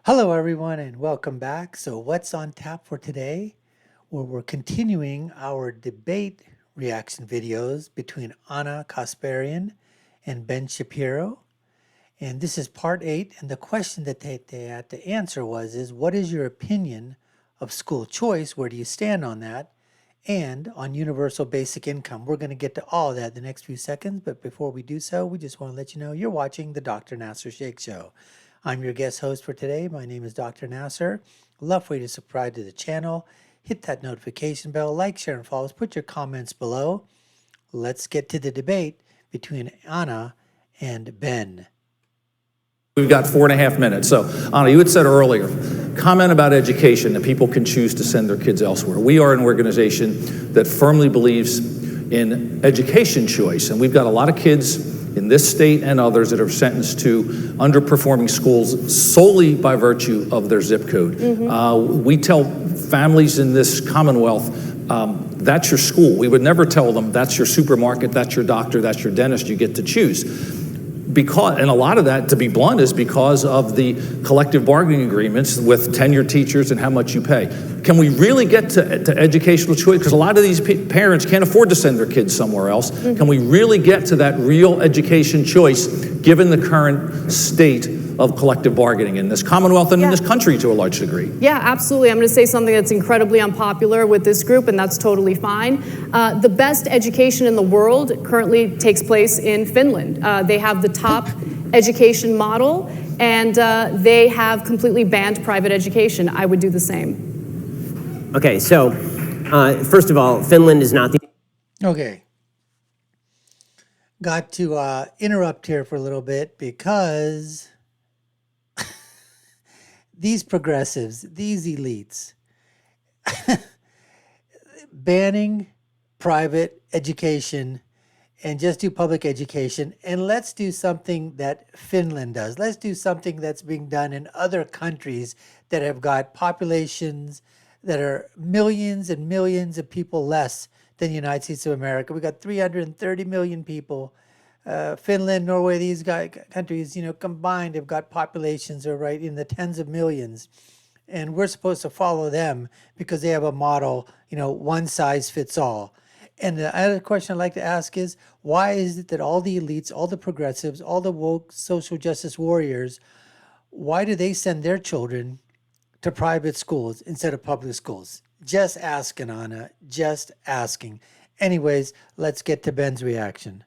Hello, everyone, and welcome back. So, what's on tap for today? Well, we're continuing our debate reaction videos between Ana Kasparian and Ben Shapiro. And this is part 8. And the question that they had to answer is what is your opinion of school choice? Where do you stand on that? And on universal basic income. We're going to get to all of that in the next few seconds. But before we do so, we just want to let you know you're watching the Dr. Nasir Shaikh Show. I'm your guest host for today. My name is Dr. Nasir. Love for you to subscribe to the channel, hit that notification bell, like, share, and follow us. Put your comments below. Let's get to the debate between Ana and Ben. We've got 4.5 minutes. So, Ana, you had said earlier, comment about education, that people can choose to send their kids elsewhere. We are an organization that firmly believes in education choice, and we've got a lot of kids in this state and others that are sentenced to underperforming schools solely by virtue of their zip code. We tell families in this Commonwealth, that's your school. We would never tell them that's your supermarket, that's your doctor, that's your dentist, you get to choose. And a lot of that, to be blunt, is because of the collective bargaining agreements with tenured teachers and how much you pay. Can we really get to educational choice? Because a lot of these parents can't afford to send their kids somewhere else. Can we really get to that real education choice given the current state of collective bargaining in this Commonwealth and in this country to a large degree? Yeah, absolutely. I'm going to say something that's incredibly unpopular with this group, and that's totally fine. The best education in the world currently takes place in Finland. They have the top education model, and they have completely banned private education. I would do the same. Okay, so first of all, Finland is not the... Okay. Got to interrupt here for a little bit because these progressives, these elites, banning private education and just do public education. And let's do something that Finland does. Let's do something that's being done in other countries that have got populations that are millions and millions of people less than the United States of America. We got 330 million people. Finland, Norway, these countries, combined have got populations that are right in the tens of millions. And we're supposed to follow them because they have a model, one size fits all. And the other question I'd like to ask is, why is it that all the elites, all the progressives, all the woke social justice warriors, why do they send their children to private schools instead of public schools? Just asking, Ana, just asking. Anyways, let's get to Ben's reaction.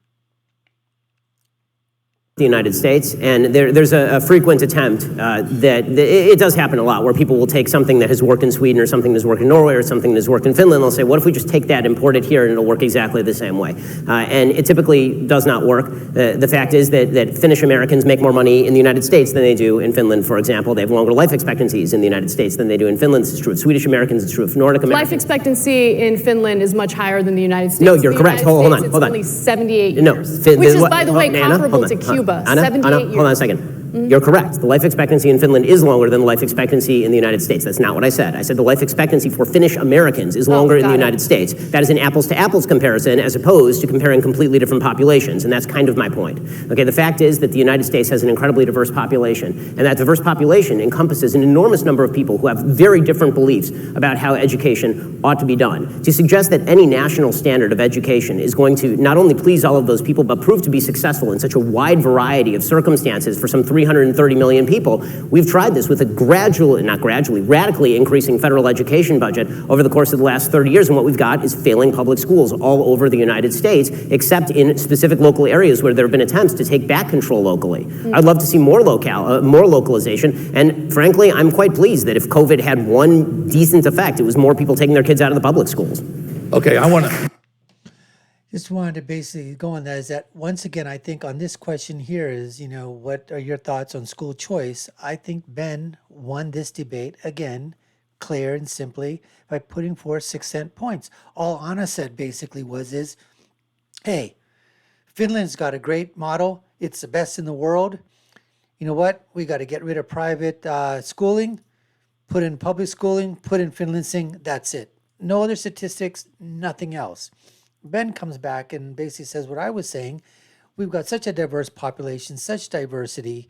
The United States, and there's a frequent attempt that it does happen a lot, where people will take something that has worked in Sweden or something that's worked in Norway or something that's worked in Finland, and they'll say, what if we just take that, import it here, and it'll work exactly the same way? And it typically does not work. The fact is that Finnish Americans make more money in the United States than they do in Finland, for example. They have longer life expectancies in the United States than they do in Finland. This is true of Swedish Americans, it's true of Nordic Americans. Life expectancy in Finland is much higher than the United States. No, you're correct. Hold on. It's only 78 No, years, which is, by the way, comparable to Cuba. 78 years. Hold on a second. You're correct. The life expectancy in Finland is longer than the life expectancy in the United States. That's not what I said. I said the life expectancy for Finnish Americans is longer in the United States. That is an apples to apples comparison as opposed to comparing completely different populations, and that's kind of my point. Okay, the fact is that the United States has an incredibly diverse population, and that diverse population encompasses an enormous number of people who have very different beliefs about how education ought to be done. To suggest that any national standard of education is going to not only please all of those people, but prove to be successful in such a wide variety of circumstances for some 330 million people. We've tried this with a radically increasing federal education budget over the course of the last 30 years, and what we've got is failing public schools all over the United States, except in specific local areas where there have been attempts to take back control locally. I'd love to see more localization, and frankly, I'm quite pleased that if COVID had one decent effect, it was more people taking their kids out of the public schools. Okay, I want to... Just wanted to basically go on that is that once again, I think on this question here is, what are your thoughts on school choice? I think Ben won this debate again, clear and simply by putting forth 6 cent points. All Ana said basically is, hey, Finland's got a great model. It's the best in the world. You know what? We got to get rid of private schooling, put in public schooling, put in Finlandising. That's it. No other statistics, nothing else. Ben comes back and basically says what I was saying. We've got such a diverse population, such diversity.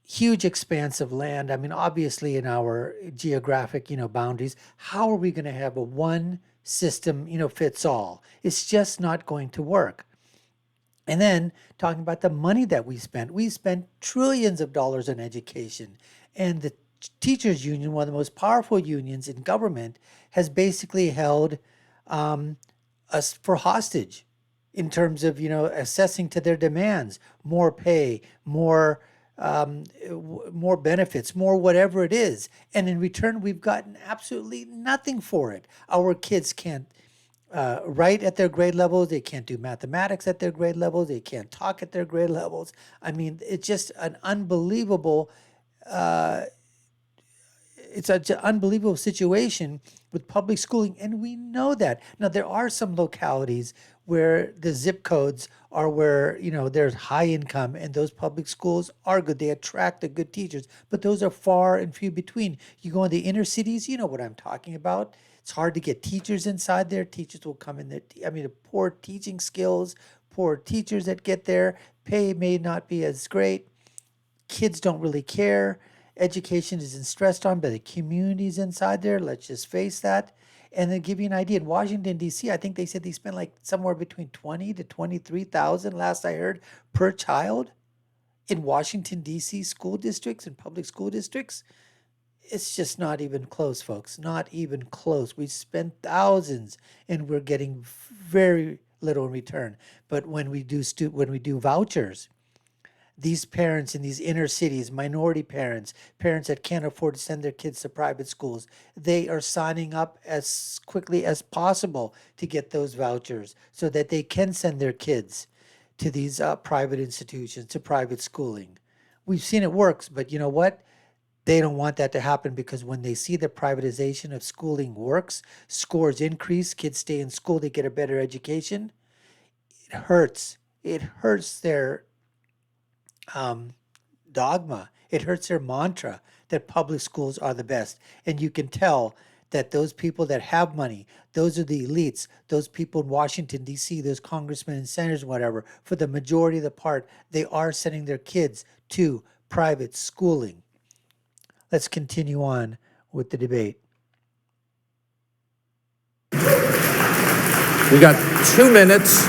huge expanse of land. I mean, obviously in our geographic, boundaries, how are we going to have a one system, fits all? It's just not going to work. And then talking about the money that we spent trillions of dollars on education. And the teachers union, one of the most powerful unions in government, has basically held us for hostage in terms of, assessing to their demands, more pay, more benefits, more whatever it is. And in return, we've gotten absolutely nothing for it. Our kids can't write at their grade levels. They can't do mathematics at their grade levels. They can't talk at their grade levels. I mean, it's just an unbelievable, it's an unbelievable situation with public schooling, and we know that. Now, there are some localities where the zip codes are where, there's high income, and those public schools are good. They attract the good teachers, but those are far and few between. You go in the inner cities, you know what I'm talking about. It's hard to get teachers inside there. Teachers will come in there. I mean, the poor teaching skills, poor teachers that get there, pay may not be as great. Kids don't really care. Education isn't stressed on by the communities inside there. Let's just face that. And then give you an idea, in Washington, D.C., I think they said they spent like somewhere between 20 to 23,000, last I heard, per child in Washington, D.C. school districts and public school districts. It's just not even close, folks. Not even close. We spend thousands and we're getting very little in return. But when we do vouchers, these parents in these inner cities, minority parents, parents that can't afford to send their kids to private schools, they are signing up as quickly as possible to get those vouchers so that they can send their kids to these private institutions, to private schooling. We've seen it works, but you know what? They don't want that to happen, because when they see the privatization of schooling works, scores increase, kids stay in school, they get a better education, it hurts. It hurts their dogma. It hurts their mantra that public schools are the best. And you can tell that those people that have money, those are the elites, those people in Washington, D.C., those congressmen and senators, whatever, for the majority of the part, they are sending their kids to private schooling. Let's continue on with the debate. We got 2 minutes,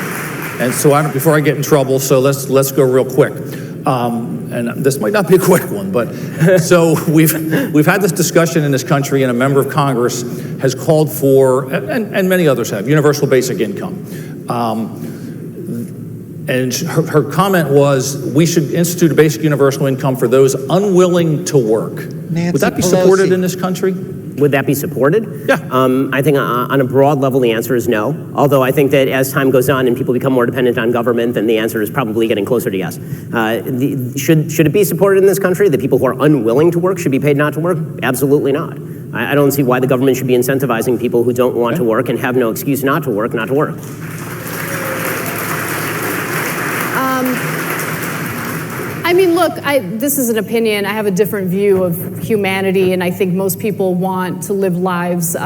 and so before I get in trouble, so let's go real quick. And this might not be a quick one, but so we've had this discussion in this country, and a member of Congress has called for, and many others have, universal basic income. And her comment was, we should institute a basic universal income for those unwilling to work. Would that be supported in this country? Would that be supported? Yeah. I think on a broad level, the answer is no. Although I think that as time goes on and people become more dependent on government, then the answer is probably getting closer to yes. Should it be supported in this country? The people who are unwilling to work should be paid not to work? Absolutely not. I don't see why the government should be incentivizing people who don't want to work and have no excuse not to work. I mean, look, this is an opinion. I have a different view of humanity, and I think most people want to live lives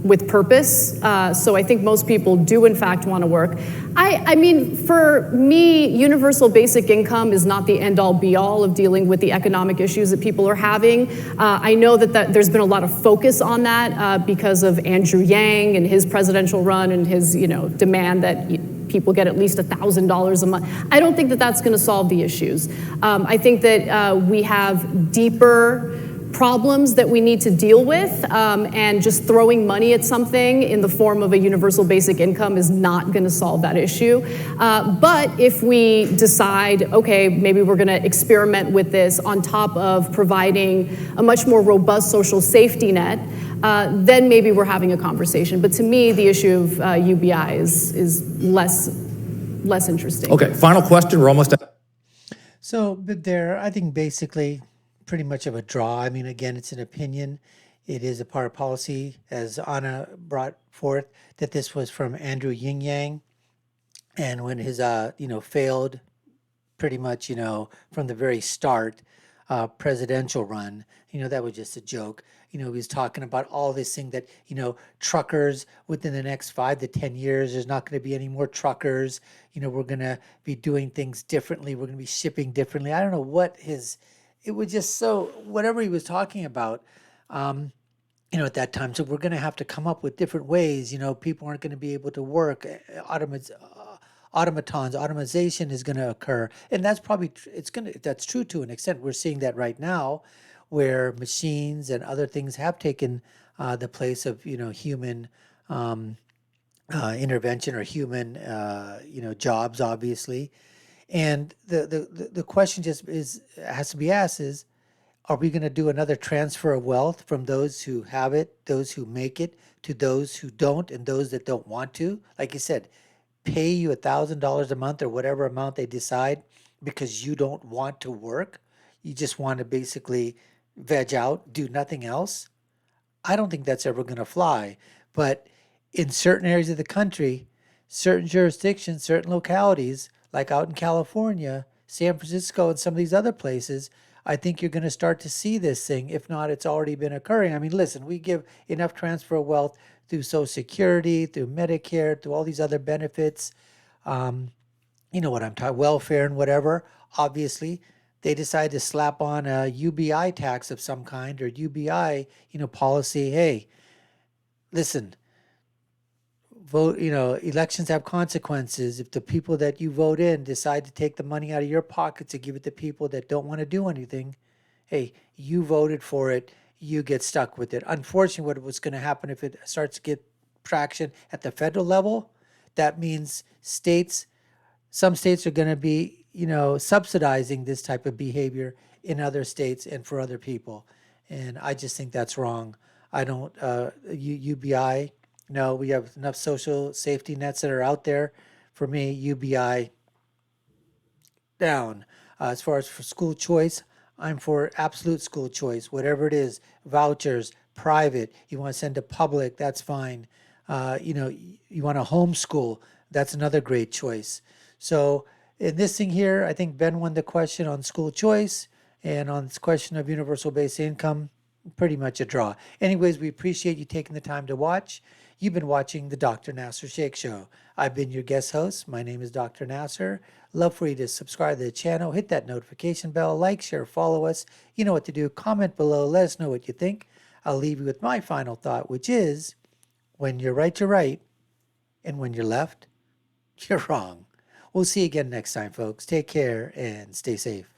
with purpose. So I think most people do, in fact, want to work. I mean, for me, universal basic income is not the end-all, be-all of dealing with the economic issues that people are having. I know that there's been a lot of focus on that because of Andrew Yang and his presidential run and his, demand that people get at least $1,000 a month. I don't think that that's going to solve the issues. I think that we have deeper problems that we need to deal with, and just throwing money at something in the form of a universal basic income is not going to solve that issue. But if we decide, okay, maybe we're going to experiment with this on top of providing a much more robust social safety net, then maybe we're having a conversation. But to me, the issue of UBI is less interesting. Okay, final question. We're almost at. So, but there, I think basically pretty much of a draw. I mean, again, it's an opinion. It is a part of policy, as Ana brought forth, that this was from Andrew Yang. And when his, failed pretty much, from the very start, presidential run, that was just a joke. He was talking about all this thing that, truckers within the next 5 to 10 years, there's not going to be any more truckers. We're going to be doing things differently. We're going to be shipping differently. I don't know what his it was just so, whatever he was talking about, at that time. So we're going to have to come up with different ways. People aren't going to be able to work. Automatons, automation is going to occur, and that's probably that's true to an extent. We're seeing that right now, where machines and other things have taken the place of human intervention or human jobs, obviously. And the question just has to be asked is, are we going to do another transfer of wealth from those who have it, those who make it, to those who don't and those that don't want to? Like you said, pay you $1,000 a month or whatever amount they decide because you don't want to work. You just want to basically veg out, do nothing else. I don't think that's ever going to fly. But in certain areas of the country, certain jurisdictions, certain localities, like out in California, San Francisco, and some of these other places, I think you're going to start to see this thing. If not, it's already been occurring. I mean, listen, we give enough transfer of wealth through Social Security, through Medicare, through all these other benefits. You know what I'm talking, welfare and whatever. Obviously, they decide to slap on a UBI tax of some kind or UBI, policy. Hey, listen, vote, elections have consequences. If the people that you vote in decide to take the money out of your pocket to give it to people that don't want to do anything, hey, you voted for it, you get stuck with it. Unfortunately, what's going to happen if it starts to get traction at the federal level, that means some states are going to be, subsidizing this type of behavior in other states and for other people. And I just think that's wrong. I don't, UBI, no, we have enough social safety nets that are out there. For me, UBI down. As far as for school choice, I'm for absolute school choice, whatever it is, vouchers, private, you want to send to public, that's fine. You want to homeschool, that's another great choice. So in this thing here, I think Ben won the question on school choice, and on this question of universal basic income, pretty much a draw. Anyways, we appreciate you taking the time to watch. You've been watching the Dr. Nasir Shaikh Show. I've been your guest host. My name is Dr. Nasir. Love for you to subscribe to the channel, hit that notification bell, like, share, follow us. You know what to do. Comment below. Let us know what you think. I'll leave you with my final thought, which is, when you're right, and when you're left, you're wrong. We'll see you again next time, folks. Take care and stay safe.